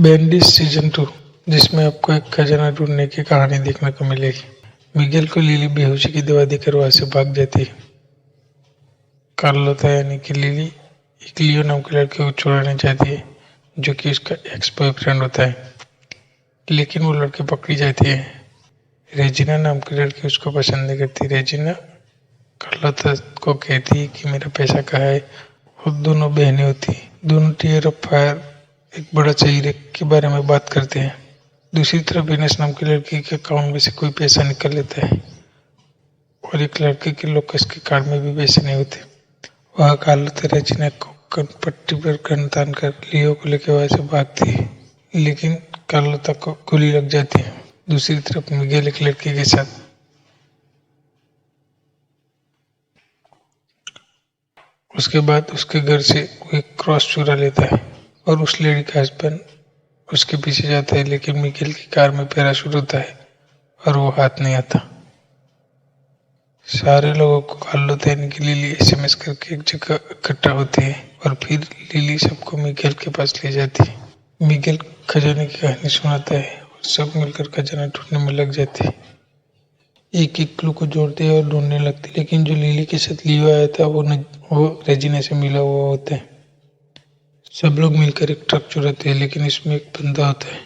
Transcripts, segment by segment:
बैंडिस season 2, जिसमें आपको एक खजाना ढूंढने की कहानी देखने को मिलेगी। मिगेल को लिली बेहोशी की दवा देकर वहां से भाग जाती है। कार्लोता यानी कि लिली एक लियो नाम के लड़के को छुड़ाने चाहती है, जो कि उसका एक्स बॉयफ्रेंड होता है, लेकिन वो लड़की पकड़ी जाती है। रेजिना नाम की लड़की उसको पसंद नहीं करती। रेजिना कार्लोता को कहती है कि मेरा पैसा कहाँ है। और दोनों बहनें होती हैं, दोनों टीयर ऑफ फायर एक बड़ा चेहरे के बारे में बात करते हैं। दूसरी तरफ वेनस नाम की लड़की के अकाउंट में से कोई पैसा निकल लेता है और एक लड़के के लोकस के कार्ड में भी पैसे नहीं होते। वह कार्लोता रेजिना को पट्टी पर गन तान कर लियो को लेकर वहां से भागती है, लेकिन कार्लोता को गोली लग जाती है। दूसरी तरफ मिगेल एक लड़की के साथ उसके बाद उसके घर से वो एक क्रॉस चुरा लेता है और उस लेडी का हस्बैंड उसके पीछे जाता है, लेकिन मिगेल की कार में पैराशूट होता है और वो हाथ नहीं आता। सारे लोगों को कार्लोता यानी कि लिली एसएमएस करके एक जगह इकट्ठा होती है और फिर लिली सबको मिगेल के पास ले जाती है। मिगेल खजाने की कहानी सुनाता है और सब मिलकर खजाना ढूंढने में लग जाते हैं। एक एक क्लू को जोड़ते हैं और ढूंढने लगते हैं, लेकिन जो लिली के साथ लियो आया था वो रेजिना से मिला हुआ होता है। सब लोग मिलकर एक ट्रक चुराते हैं, लेकिन इसमें एक बंदा होता है।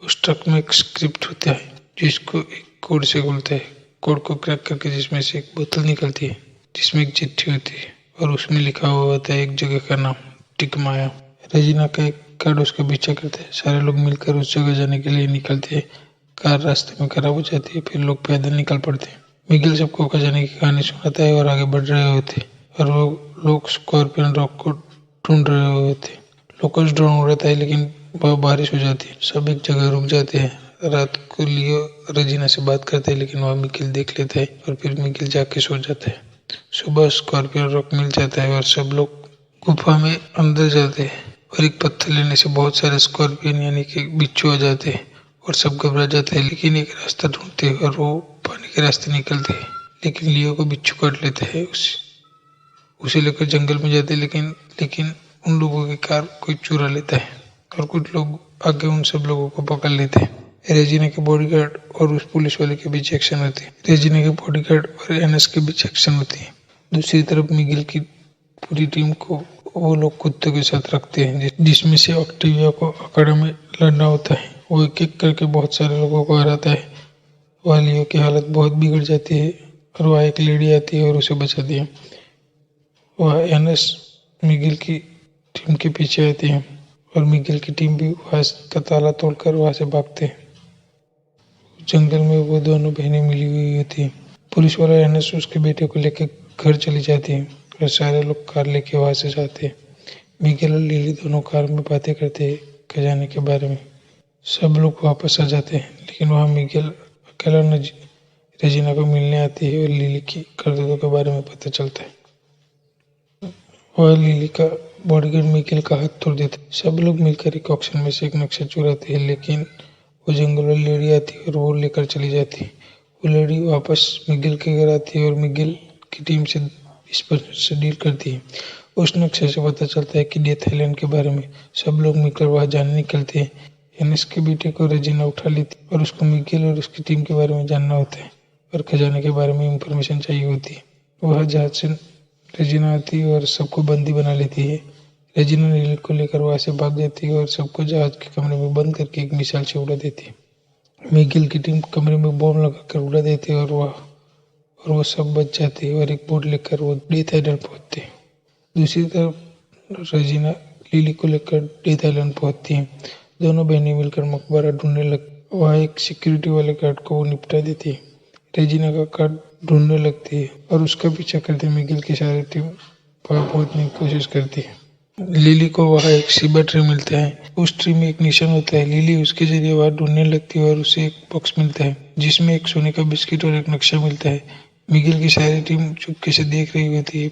उस ट्रक में एक स्क्रिप्ट होता है जिसको एक कोड से खोलता है। कोड को क्रैक करके जिसमें से एक बोतल निकलती है जिसमें एक चिट्ठी होती है और उसमें लिखा हुआ होता है एक जगह का नाम, टिकमाया। रेजिना का एक कार्ड उसका पीछा करता है। सारे लोग मिलकर उस जगह जाने के लिए निकलते हैं। कार रास्ते में खराब हो जाती है, फिर लोग पैदल निकल पड़ते हैं। मिगेल सबको खजाने की कहानी सुनाता है और आगे बढ़ रहे होते और वो लोग स्कॉर्पियन रॉक को ढूंढ रहे होते। लोकस ड्रोन उड़ाता है, लेकिन वह बारिश हो जाती है। सब एक जगह रुक जाते हैं। रात को लियो रेजिना से बात करते हैं, लेकिन वह मिगेल देख लेता है और फिर मिगेल जाके सो जाता है। सुबह स्कॉर्पियन रॉक मिल जाता है और सब लोग गुफा में अंदर जाते हैं और एक पत्थर लेने से बहुत सारे स्कॉर्पियन यानी कि बिच्छू आ जाते हैं और सब घबरा जाते हैं, लेकिन एक रास्ता ढूंढते हैं और वो पानी के रास्ते निकलते हैं। लेकिन लियो को बिच्छू काट लेते हैं। उसे लेकर जंगल में जाते हैं, लेकिन उन लोगों की कार कोई चुरा लेता है और कुछ लोग आगे उन सब लोगों को पकड़ लेते हैं। रेजिना के बॉडीगार्ड और उस पुलिस वाले के बीच एक्शन होती है। रेजिना के बॉडीगार्ड और एनएस के बीच एक्शन होती है। दूसरी तरफ मिगेल की पूरी टीम को वो लोग कुत्ते के साथ रखते हैं, जिसमें से ऑक्टेविया को अखाड़ा में लड़ना होता है। वो एक एक करके बहुत सारे लोगों को हराता है। वह लियो की हालत बहुत बिगड़ जाती है और वह एक लेडी आती है और उसे बचाती है। वह एनएस मिगेल की टीम के पीछे आती है और मिगेल की टीम भी वहां का ताला तोड़कर वहां से भागते हैं। जंगल में वो दोनों बहनें मिली हुई होती है। पुलिस वाला एनएस उसके बेटे को लेकर घर चली जाती है और सारे लोग कार लेके वहां से जाते हैं। मिगेल और लिली दोनों कार में बातें करते हैं खजाने के बारे में। सब लोग वापस आ जाते हैं, लेकिन वहां मिगेल अकेला रेजिना को मिलने आती है और लिली की करतूतों के बारे में पता चलता है। वह लिली का बॉडीगार्ड मिगेल का हाथ तोड़ देता है। सब लोग मिलकर एक ऑक्शन में से एक नक्शा चुराते हैं, लेकिन वो जंगल वाली लेडी आती है और वो लेकर चली जाती है। वो लेडी वापस मिगेल के घर आती है और मिगेल की टीम से इस पर से डील करती है। उस नक्शे से पता चलता है कि डेथ आइलैंड के बारे में। सब लोग मिलकर वहां जाने निकलते हैं। एनएस के बेटे को रेजिना उठा लेती है और उसको मिगेल और उसकी टीम के बारे में जानना होता है और खजाने के बारे में इंफॉर्मेशन चाहिए होती है। वह जहाज से रेजिना आती है और सबको बंदी बना लेती है। रेजिना लिली को लेकर वहां से भाग जाती है और सबको जहाज के कमरे में बंद करके एक मिसाइल से उड़ा देती है। मिगेल की टीम कमरे में बॉम्ब लगाकर उड़ा देती है और वो सब बच जाते हैं और एक बोट लेकर वो डेथ आइलैंड पहुंचते हैं। दूसरी तरफ रेजिना लिली को लेकर डेथ आइलैंड पहुंचती है। दोनों बहनें मिलकर मकबरा ढूंढने लग वहाँ एक सिक्योरिटी वाले गार्ड को वो निपटा देती है। रेजिना का कार्ड ढूंढने लगती है और उसका पीछा करते मिगेल की सारी टीम वहाँ पहुंचने की कोशिश करती है। लिली को वहाँ एक सीबा ट्री मिलता है। उस ट्री में एक निशान होता है। लिली उसके जरिए वहाँ ढूंढने लगती है और उसे एक बॉक्स मिलता है जिसमें एक सोने का बिस्किट और एक नक्शा मिलता है। मिगेल की सारी टीम चुपके से देख रही होती है।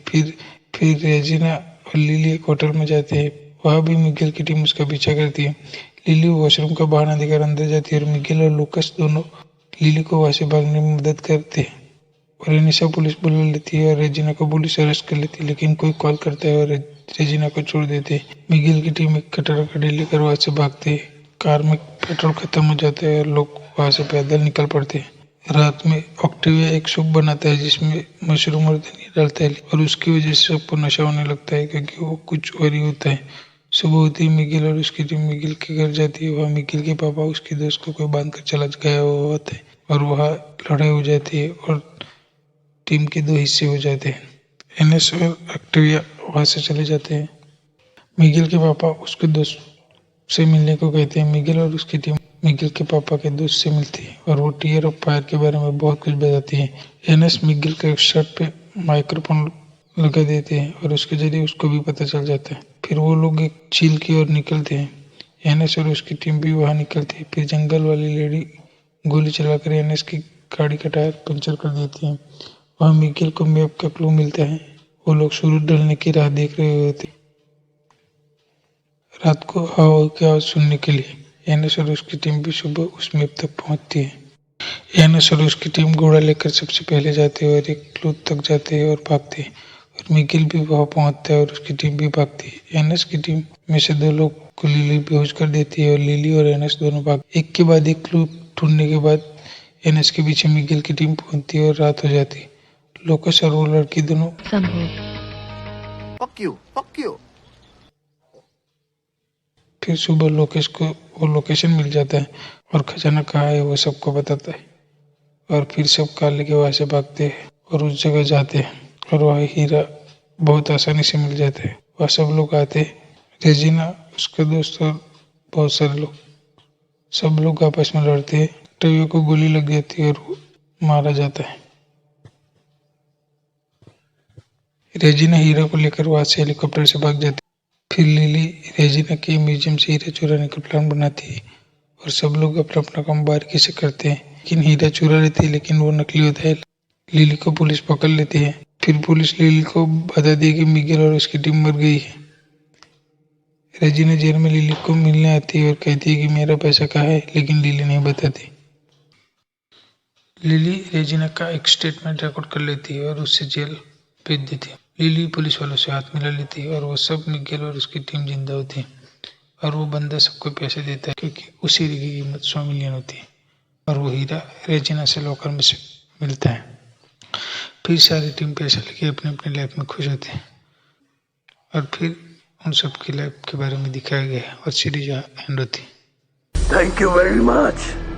फिर रेजिना और लिली एक होटल में जाते हैं। वहाँ भी मिगेल की टीम उसका पीछा करती है। लिली वॉशरूम का बहाना देकर अंदर जाती है और मिगेल और लूकस दोनों लिली को वहां से भागने में मदद करते हैं और एनिसा पुलिस बुला लेती है और रेजिना को पुलिस अरेस्ट कर लेती है, लेकिन कोई कॉल करता है और रेजिना को छोड़ देते हैं। मिगेल की टीम एक कटरा गाड़ी लेकर वहां से भागते है कार में पेट्रोल खत्म हो जाता है और लोग वहां से पैदल निकल पड़ते हैं। रात में ऑक्टेविया एक सूप बनाता है जिसमें मशरूम और धनिया डालता है और उसकी वजह से सबको नशा होने लगता है क्योंकि वो कुछ और ही होता है। सुबह होते ही मिगेल और उसकी टीम मिगेल के घर जाती है। वहाँ मिगेल के पापा उसके दोस्त को कोई बांध कर चला गया हुआ होता है और वहाँ लड़ाई हो जाती है और टीम के दो हिस्से हो जाते हैं। एनएस और ऑक्टेविया वहाँ से चले जाते हैं। मिगेल के पापा उसके दोस्त से मिलने को कहते हैं। मिगेल और उसकी टीम मिगेल के पापा के दोस्त से मिलती है और वो टीयर ऑफ फायर के बारे में बहुत कुछ बताती है। एनएस मिगेल के शर्ट पे माइक्रोफोन लगा देते हैं और उसके जरिए उसको भी पता चल जाता है। फिर वो लोग एक झील की ओर निकलते हैं। एनएस और उसकी टीम भी वहां निकलती है। फिर जंगल वाली लेडी गोली चलाकर एनएस की गाड़ी का टायर पंचर कर देती है। वहां मिगेल को मैप का क्लू मिलता है। वो लोग सूरज ढलने की राह देख रहे होते रात को हवा की आवाज सुनने के लिए। एनएस और उसकी टीम भी सुबह उस मैप तक पहुंचती है। एनएस और उसकी टीम घोड़ा लेकर सबसे पहले जाते हैं और एक क्लू तक जाते हैं और भागते हैं और मिगेल भी वहां पहुंचता है और उसकी टीम भी भागती है। एनएस की टीम में से दो लोग को लिली बेहोश कर देती है और लिली और एनएस दोनों भाग एक के बाद एक क्लू ढूंढने के बाद एनएस के पीछे मिगेल की टीम पहुंचती है और रात हो जाती है। लोकस और वो लड़की दोनों Fuck you. Fuck you. फिर सुबह लोकेश को वो लोकेशन मिल जाता है और खजाना कहाँ है वो सबको बताता है और फिर सब कार लेके वहां से भागते हैं और उस जगह जाते हैं और वह हीरा बहुत आसानी से मिल जाता है। वह सब लोग आते हैं। रेजिना उसका दोस्त और बहुत सारे लोग सब लोग आपस में लड़ते हैं। टवियो को गोली लग जाती है और वो मारा जाता है। रेजिना हीरा को लेकर वहां से हेलीकॉप्टर से भाग जाती है। फिर लिली रेजिना के म्यूजियम से हीरा चुराने का प्लान बनाती है और सब लोग अपना अपना काम बारीकी से करते हैं। लेकिन हीरा चुरा लेती है लेकिन वो नकली होता है। लिली को पुलिस पकड़ लेती है। फिर पुलिस लिली को बता दी कि मिगेल और उसकी टीम मर गई है। रेजिना जेल में लिली को मिलने आती है और कहती है कि मेरा पैसा कहाँ है, लेकिन लिली नहीं बताती। लिली रेजिना का एक स्टेटमेंट रिकॉर्ड कर लेती है और उससे जेल भेज देती है। लिली पुलिस वालों से हाथ मिला लेती है और वो सब मिगेल और उसकी टीम जिंदा होती है और वो बंदा सबको पैसे देता है क्योंकि उस हीरे की कीमत 100 मिलियन होती है और वो हीरा रेजिना से लॉकर में से मिलता है। फिर सारी टीम पैसा लेके अपने अपने लाइफ में खुश होती है और फिर उन सब की लाइफ के बारे में दिखाया गया है और सीरीज एंड होती है। Thank you very much.